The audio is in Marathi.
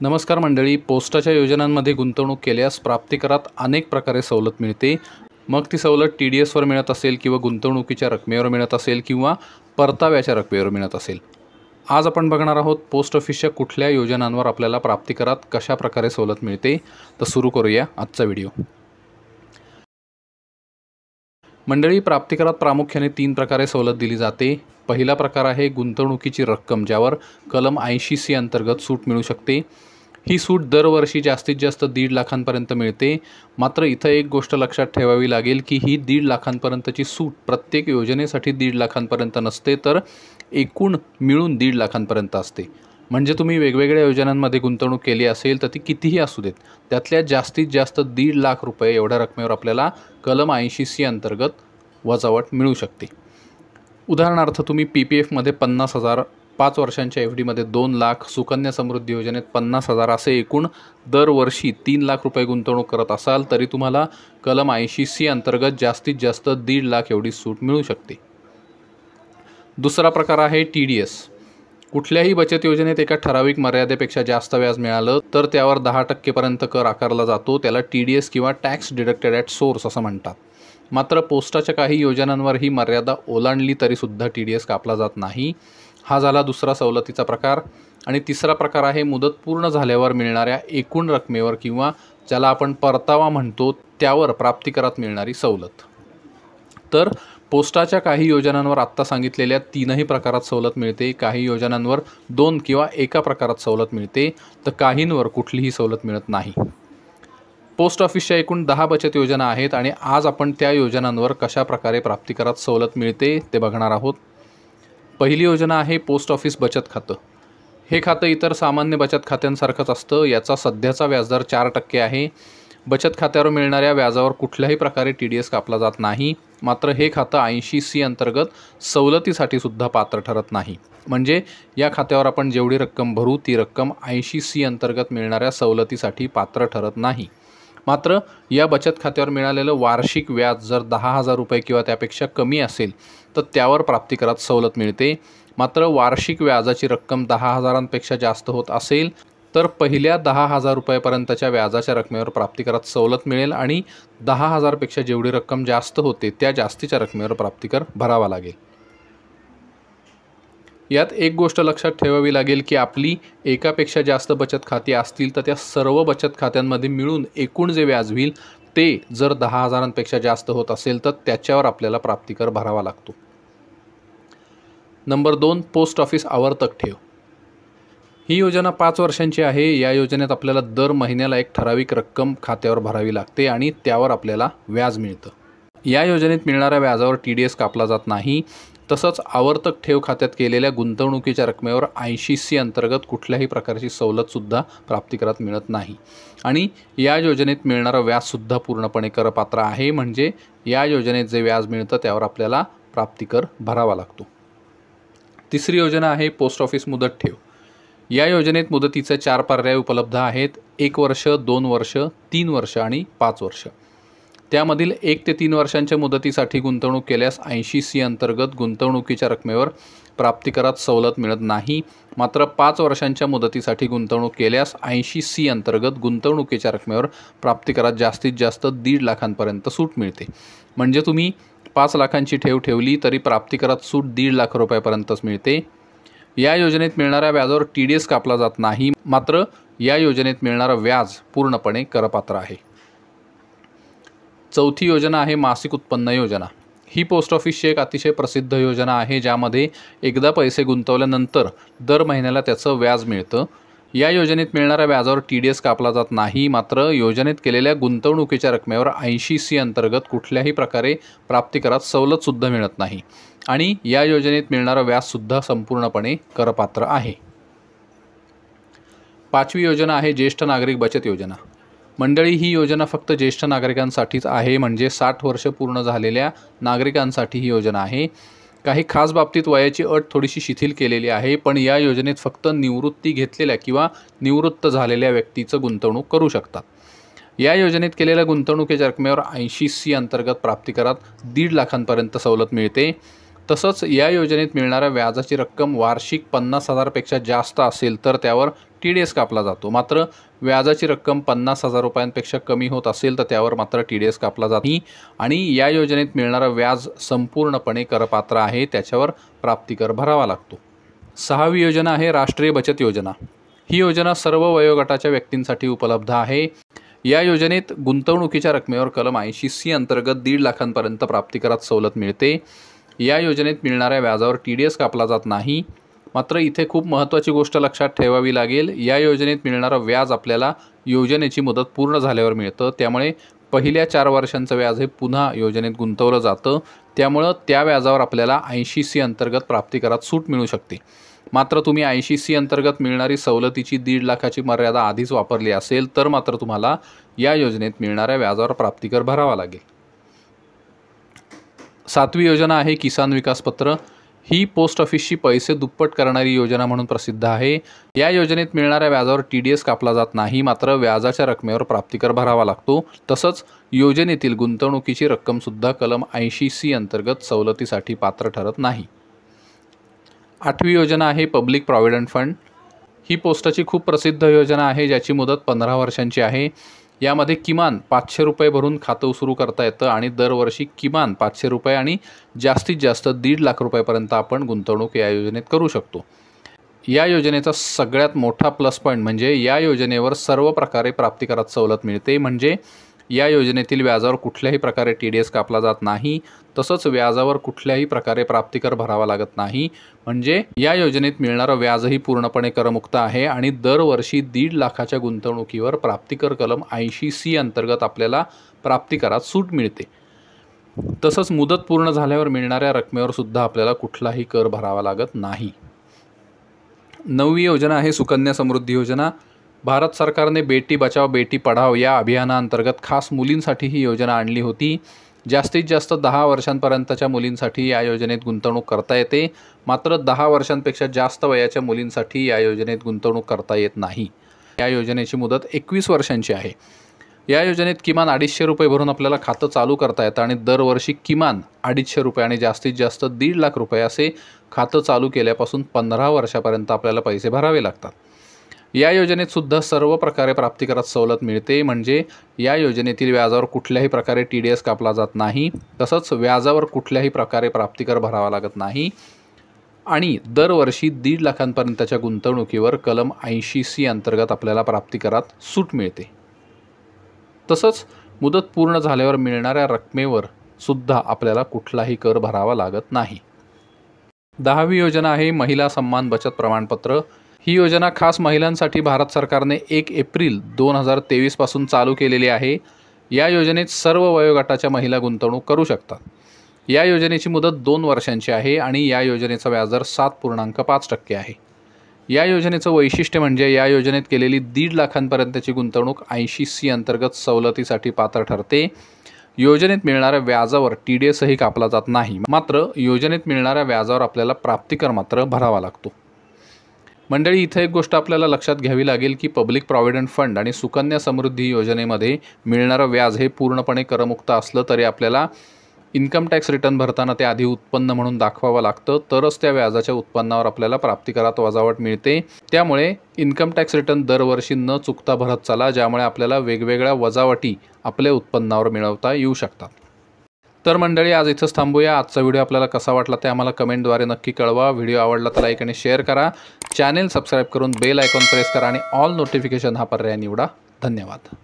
नमस्कार मंडळी, पोस्टाच्या योजनांमध्ये गुंतवणूक केल्यास प्राप्तिकरात अनेक प्रकारे सवलत मिळते। मग ती सवलत TDS वर मिळत असेल किंवा गुंतवणुकीच्या रकमेवर मिळत असेल किंवा परताव्याच्या रकमेवर मिळत असेल। आज आपण बघणार आहोत पोस्ट ऑफिसच्या कुठल्या योजनांवर आपल्याला प्राप्तिकरात कशा प्रकारे सवलत मिळते। तर सुरू करूया आजचा व्हिडिओ। मंडळी, प्राप्तिकरात प्रामुख्याने 3 प्रकारे सवलत दिली जाते। पहिला प्रकार आहे गुंतवणुकीची रक्कम, ज्यावर कलम 80C अंतर्गत सूट मिळू शकते। ही सूट दरवर्षी जास्तीत जास्त 1.5 लाखांपर्यंत मिळते। मात्र इथं एक गोष्ट लक्षात ठेवावी लागेल की ही 1.5 लाखांपर्यंतची सूट प्रत्येक योजनेसाठी 1.5 लाखांपर्यंत नसते, तर एकूण मिळून 1.5 लाखांपर्यंत असते। म्हणजे तुम्ही वेगवेगळ्या योजनांमध्ये गुंतवणूक केली असेल तर ती कितीही असू देत, त्यातल्या जास्तीत जास्त 1.5 लाख रुपये एवढ्या रकमेवर आपल्याला कलम 80C अंतर्गत वजावट मिळू शकते। उदाहरणार्थ, तुम्ही PPF मध्ये 50,000, 5 वर्षांच्या FD मध्ये 2 लाख, सुकन्या समृद्धी योजनेत 50,000 असे एकूण दरवर्षी 3 लाख रुपये गुंतवणूक करत असाल तरी तुम्हाला कलम 80C अंतर्गत जास्तीत जास्त 1.5 लाख एवढी सूट मिळू शकते। दुसरा प्रकार आहे TDS। कुठल्याही बचत योजनेत एका ठराविक मर्यादेपेक्षा जास्त व्याज मिळालं तर त्यावर 10% पर्यंत कर आकारला जातो। त्याला TDS किंवा टॅक्स डिडक्टेड ॲट सोर्स असं म्हणतात। मात्र पोस्टाच्या काही योजनांवर ही मर्यादा ओलांडली तरी सुद्धा TDS कापला जात नाही। हा झाला दुसरा सवलतीचा प्रकार। आणि तिसरा प्रकार आहे मुदत पूर्ण झाल्यावर मिळणाऱ्या एकूण रकमेवर किंवा ज्याला आपण परतावा म्हणतो त्यावर प्राप्तिकरात मिळणारी सवलत। तर पोस्टाच्या काही योजनांवर आत्ता सांगितलेल्या 3ही प्रकारात सवलत मिळते। काही योजनांवर 2 किंवा एका प्रकारात सवलत मिळते, तर काहींवर कुठलीही सवलत मिळत नाही। पोस्ट ऑफिसच्या एकूण 10 बचत योजना आहेत आणि आज आपण त्या योजनांवर कशा प्रकारे प्राप्तिकरात सवलत मिळते ते बघणार आहोत। पहिली योजना आहे पोस्ट ऑफिस बचत खातं। हे खातं इतर सामान्य बचत खात्यांसारखंच असतं। याचा सध्याचा व्याजदर 4% आहे। बचत खात्यावर मिळणाऱ्या व्याजावर कुठल्याही प्रकारे TDS कापला जात नाही। मात्र हे खातं 80C अंतर्गत सवलतीसाठी सुद्धा पात्र ठरत नाही। म्हणजे या खात्यावर आपण जेवढी रक्कम भरू ती रक्कम 80C अंतर्गत मिळणाऱ्या सवलतीसाठी पात्र ठरत नाही। मात्र या बचत खात्यावर मिळालेलं वार्षिक व्याज जर 10,000 रुपये किंवा त्यापेक्षा कमी असेल तर त्यावर प्राप्तिकरात सवलत मिळते। मात्र वार्षिक व्याजाची रक्कम 10,000पेक्षा जास्त होत असेल तर पहिल्या 10,000 रुपयापर्यंतच्या व्याजाच्या रकमेवर प्राप्तिकरात सवलत मिळेल आणि 10,000पेक्षा जेवढी रक्कम जास्त होते त्या जास्तीच्या रकमेवर प्राप्तिकर भरावा लागेल। यात एक गोष्ट लक्षात ठेवावी लागेल की आपली एकापेक्षा जास्त बचत खाती असतील तर त्या सर्व बचत खात्यांमध्ये मिळून एकूण जे व्याज होईल ते जर 10,000पेक्षा जास्त होत असेल तर त्याच्यावर आपल्याला प्राप्तिकर भरावा लागतो। नंबर 2, पोस्ट ऑफिस आवर्तक ठेव। ही योजना 5 वर्षांची आहे। या योजनेत आपल्याला दर महिन्याला एक ठराविक रक्कम खात्यावर भरावी लागते आणि त्यावर आपल्याला व्याज मिळतं। या योजनेत मिळणाऱ्या व्याजावर TDS कापला जात नाही। तसंच आवर्तक ठेव खात्यात केलेल्या गुंतवणुकीच्या रकमेवर 80C अंतर्गत कुठल्याही प्रकारची सवलतसुद्धा प्राप्तिकरात मिळत नाही। आणि या योजनेत मिळणारं व्याजसुद्धा पूर्णपणे करपात्र आहे। म्हणजे या योजनेत जे व्याज मिळतं त्यावर आपल्याला प्राप्तिकर भरावा लागतो। तिसरी योजना आहे पोस्ट ऑफिस मुदत ठेव। या योजनेत मुदतीचे 4 पर्याय उपलब्ध आहेत: 1 वर्ष, 2 वर्ष, 3 वर्ष आणि 5 वर्ष। त्यामधील 1 ते 3 वर्षांच्या मुदतीसाठी गुंतवणूक केल्यास 80C अंतर्गत गुंतवणुकीच्या रकमेवर प्राप्तिकरात सवलत मिळत नाही। मात्र 5 वर्षांच्या मुदतीसाठी गुंतवणूक केल्यास 80C अंतर्गत गुंतवणुकीच्या रकमेवर प्राप्तिकरात जास्तीत जास्त 1.5 लाखांपर्यंत सूट मिळते। म्हणजे तुम्ही 5 लाखांची ठेव ठेवली तरी प्राप्तिकरात सूट 1.5 लाख रुपयापर्यंतच मिळते। या योजनेत मिळणाऱ्या व्याजावर TDS कापला जात नाही। मात्र या योजनेत मिळणारं व्याज पूर्णपणे करपात्र आहे। चौथी योजना आहे मासिक उत्पन्न योजना। ही पोस्ट ऑफिसची एक अतिशय प्रसिद्ध योजना आहे, ज्यामध्ये एकदा पैसे गुंतवल्यानंतर दर महिन्याला त्याचं व्याज मिळतं। या योजनेत मिळणाऱ्या व्याजावर TDS कापला जात नाही। मात्र योजनेत केलेल्या गुंतवणुकीच्या रकमेवर 80C अंतर्गत कुठल्याही प्रकारे प्राप्तिकरात सवलतसुद्धा मिळत नाही आणि या योजनेत मिळणारं व्याजसुद्धा संपूर्णपणे करपात्र आहे। 5वी योजना आहे ज्येष्ठ नागरिक बचत योजना। मंडळी, ही योजना फक्त ज्येष्ठ नागरिकांसाठीच आहे। म्हणजे 60 वर्ष पूर्ण झालेल्या नागरिकांसाठी ही योजना आहे। काही खास बाबतीत वयाची अट थोडीशी शिथिल केलेली आहे, पण या योजनेत फक्त निवृत्ती घेतलेल्या किंवा निवृत्त झालेल्या व्यक्तीचं गुंतवणूक करू शकतात। या योजनेत केलेल्या गुंतवणुकीच्या रकमेवर 80C अंतर्गत प्राप्तिकरात 1.5 लाखांपर्यंत सवलत मिळते। तसंच या योजनेत मिळणाऱ्या व्याजाची रक्कम वार्षिक 50,000 पेक्षा जास्त असेल तर त्यावर TDS कापला जातो। मात्र व्याजाची रक्कम 50,000 रुपयांपेक्षा कमी होत असेल तर त्यावर मात्र TDS कापला जात नाही आणि या योजनेत मिळणारं व्याज संपूर्णपणे करपात्र आहे, त्याच्यावर प्राप्तिकर भरावा लागतो। 6वी योजना आहे राष्ट्रीय बचत योजना। ही योजना सर्व वयोगटाच्या व्यक्तींसाठी उपलब्ध आहे। या योजनेत गुंतवणुकीच्या रकमेवर कलम 80C अंतर्गत 1.5 लाखांपर्यंत प्राप्तिकरात सवलत मिळते। या योजनेत मिळणाऱ्या व्याजावर TDS कापला जात नाही। मात्र इथे खूप महत्त्वाची गोष्ट लक्षात ठेवावी लागेल, या योजनेत मिळणारं व्याज आपल्याला योजनेची मुदत पूर्ण झाल्यावर मिळतं। त्यामुळे पहिल्या 4 वर्षांचं व्याज हे पुन्हा योजनेत गुंतवलं जातं, त्यामुळं त्या व्याजावर आपल्याला 80C अंतर्गत प्राप्तिकरात सूट मिळू शकते। मात्र तुम्ही 80C अंतर्गत मिळणारी सवलतीची 1.5 लाखाची मर्यादा आधीच वापरली असेल तर मात्र तुम्हाला या योजनेत मिळणाऱ्या व्याजावर प्राप्तिकर भरावा लागेल। 7वी योजना आहे किसान विकास पत्र। ही पोस्ट ऑफिसची पैसे दुप्पट करणारी योजना म्हणून प्रसिद्ध आहे। या योजनेत मिळणाऱ्या व्याजावर TDS कापला जात नाही, मात्र व्याजाच्या रकमेवर प्राप्तिकर भरावा लागतो। तसंच योजनेतील गुंतवणुकीची रक्कमसुद्धा कलम 80C अंतर्गत सवलतीसाठी पात्र ठरत नाही। 8वी योजना आहे पब्लिक प्रॉव्हिडंट फंड। ही पोस्टाची खूप प्रसिद्ध योजना आहे, ज्याची मुदत 15 वर्षांची आहे। यामध्ये किमान 500 रुपये भरून खातं सुरू करता येतं आणि दरवर्षी किमान 500 रुपये आणि जास्तीत जास्त 1.5 लाख रुपयापर्यंत आपण गुंतवणूक या योजनेत करू शकतो। या योजनेचा सगळ्यात मोठा प्लस पॉईंट म्हणजे या योजनेवर सर्व प्रकारे प्राप्तिकरात सवलत मिळते। म्हणजे या योजनेतील व्याजावर कुठल्याही प्रकारे TDS कापला जात नाही, तसंच व्याजावर कुठल्याही प्रकारे प्राप्तिकर भरावा लागत नाही। म्हणजे या योजनेत मिळणारं व्याजही पूर्णपणे करमुक्त आहे आणि दरवर्षी 1.5 लाखाच्या गुंतवणुकीवर प्राप्तिकर कलम 80C अंतर्गत आपल्याला प्राप्तिकरात सूट मिळते। तसंच मुदत पूर्ण झाल्यावर मिळणाऱ्या रकमेवर सुद्धा आपल्याला कुठलाही कर भरावा लागत नाही। 9वी योजना आहे सुकन्या समृद्धी योजना। भारत सरकारने बेटी बचाओ बेटी पढाओ या अभियानाअंतर्गत खास मुलींसाठी ही योजना आणली होती। जास्तीत जास्त 10 वर्षांपर्यंतच्या मुलींसाठी या योजनेत गुंतवणूक करता येते, मात्र 10 वर्षांपेक्षा जास्त वयाच्या मुलींसाठी या योजनेत गुंतवणूक करता येत नाही। या योजनेची मुदत 21 वर्षांची आहे। या योजनेत किमान 250 रुपये भरून आपल्याला खातं चालू करता येतं आणि दरवर्षी किमान 250 रुपये आणि जास्तीत जास्त 1.5 लाख रुपये असे खातं चालू केल्यापासून 15 वर्षापर्यंत आपल्याला पैसे भरावे लागतात। या योजनेत सुद्धा सर्व प्रकारे प्राप्तिकरात सवलत मिळते। म्हणजे या योजनेतील व्याजावर कुठल्याही प्रकारे TDS कापला जात नाही, तसंच व्याजावर कुठल्याही प्रकारे प्राप्तिकर भरावा लागत नाही आणि दरवर्षी 1.5 लाखांपर्यंतच्या गुंतवणुकीवर कलम 80C अंतर्गत आपल्याला प्राप्तिकरात सूट मिळते। तसंच मुदत पूर्ण झाल्यावर मिळणाऱ्या रकमेवर सुद्धा आपल्याला कुठलाही कर भरावा लागत नाही। 10वी योजना आहे महिला सन्मान बचत प्रमाणपत्र। ही योजना खास महिलांसाठी भारत सरकारने 1 एप्रिल 2023 पासून चालू केलेली आहे। या योजनेत सर्व वयोगटाच्या महिला गुंतवणूक करू शकतात। या योजनेची मुदत 2 वर्षांची आहे आणि या योजनेचा व्याजदर 7.5% आहे। या योजनेचं वैशिष्ट्य म्हणजे या योजनेत केलेली 1.5 लाखांपर्यंतची गुंतवणूक 80C अंतर्गत सवलतीसाठी पात्र ठरते। योजनेत मिळणाऱ्या व्याजावर TDSही कापला जात नाही, मात्र योजनेत मिळणाऱ्या व्याजावर आपल्याला प्राप्तिकर मात्र भरावा लागतो। मंडळी, इथे एक गोष्ट आपल्याला लक्षात घ्यावी लागेल की पब्लिक प्रॉव्हिडंट फंड आणि सुकन्या समृद्धी योजनेमध्ये मिळणारं व्याज हे पूर्णपणे करमुक्त असलं तरी आपल्याला इन्कम टॅक्स रिटर्न भरताना ते आधी उत्पन्न म्हणून दाखवावं लागतं, तरच त्या व्याजाच्या उत्पन्नावर आपल्याला प्राप्तिकरात वजावट मिळते। त्यामुळे इन्कम टॅक्स रिटर्न दरवर्षी न चुकता भरत चला, ज्यामुळे आपल्याला वेगवेगळ्या वजावटी आपल्या उत्पन्नावर मिळवता येऊ शकतात। तर मंडळी, आज इथंच थांबूया। आजचा व्हिडिओ आपल्याला कसा वाटला ते आम्हाला कमेंटद्वारे नक्की कळवा। व्हिडिओ आवडला तर लाईक आणि शेअर करा। चॅनेल सबस्क्राईब करून बेल आयकॉन प्रेस करा आणि ऑल नोटिफिकेशन हा पर्याय निवडा। धन्यवाद।